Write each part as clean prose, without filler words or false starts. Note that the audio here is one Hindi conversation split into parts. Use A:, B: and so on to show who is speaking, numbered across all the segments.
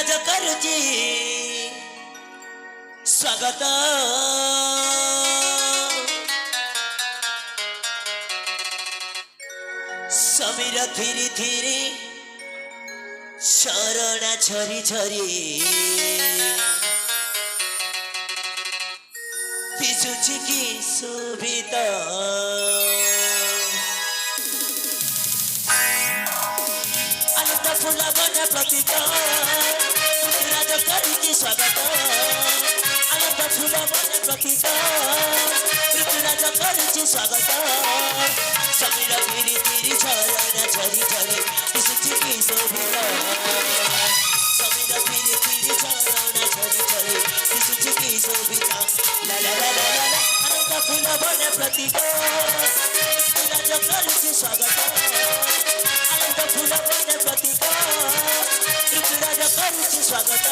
A: ऋतुराज करुची स्वागत समीर धीरे धीरे शरणा झरी झरी दिसुची की शोभित आनंद फुला बन प्रतीक ऋतुराज करुची स्वागत आनंद फुला बन प्रतीक ऋतुराज करुची स्वागत समीर धीरे धीरे झरणा झरी झरी दिसुची की शोभित समीर धीरे धीरे झरणा झरी झरी दिसुची की शोभित ला ला ला ला ला आनंद फुला बन प्रतीक ऋतुराज करुची स्वागत आनंद फुला बन प्रतीक ऋतुराज करुची स्वागत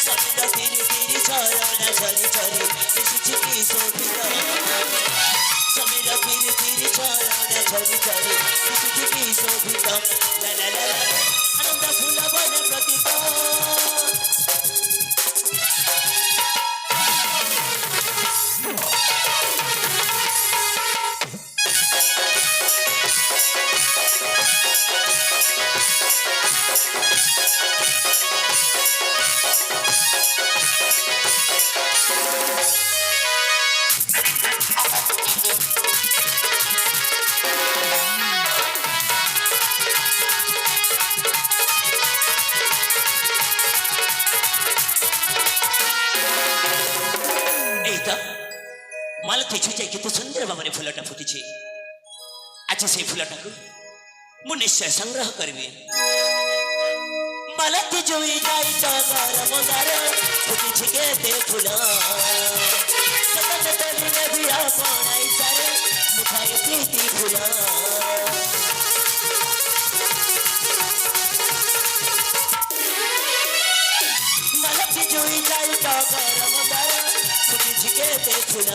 A: समीर धीरे धीरे झरणा झरी झरी दिसुची की शोभित समीर धीरे धीरे झरणा झरी झरी दिसुची की शोभित ला ला ला ला आनंद फुला बन प्रतीक माला देखुचे केते सुंदर भाव में फुलटा फुटी आज से फुलटा को मु निश्चय संग्रह करबी माला जोई जाई टगर मंदार फुटी केते फुल सतत तली में भी आपणाई सारे मुठाई प्रीति फुल माला जोई जाई टगर मंदार फुटी केते फुल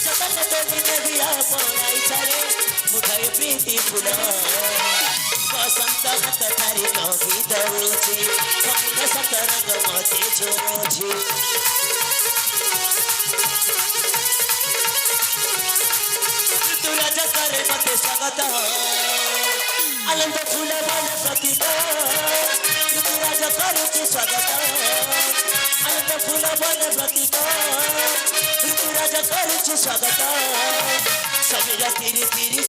A: सतत तली में भी आपणाई सारे मुठाई प्रीति फुल बसंत हाथ थारी नगी दौची फकुन सतरंग मते झोची ऋतुराज करे मते स्वागत आनंद फूल बन प्रतीक ऋतुराज करुची स्वागत आनंद फूल बन प्रतीक ऋतुराज करुची स्वागत समीर धीरे धीरे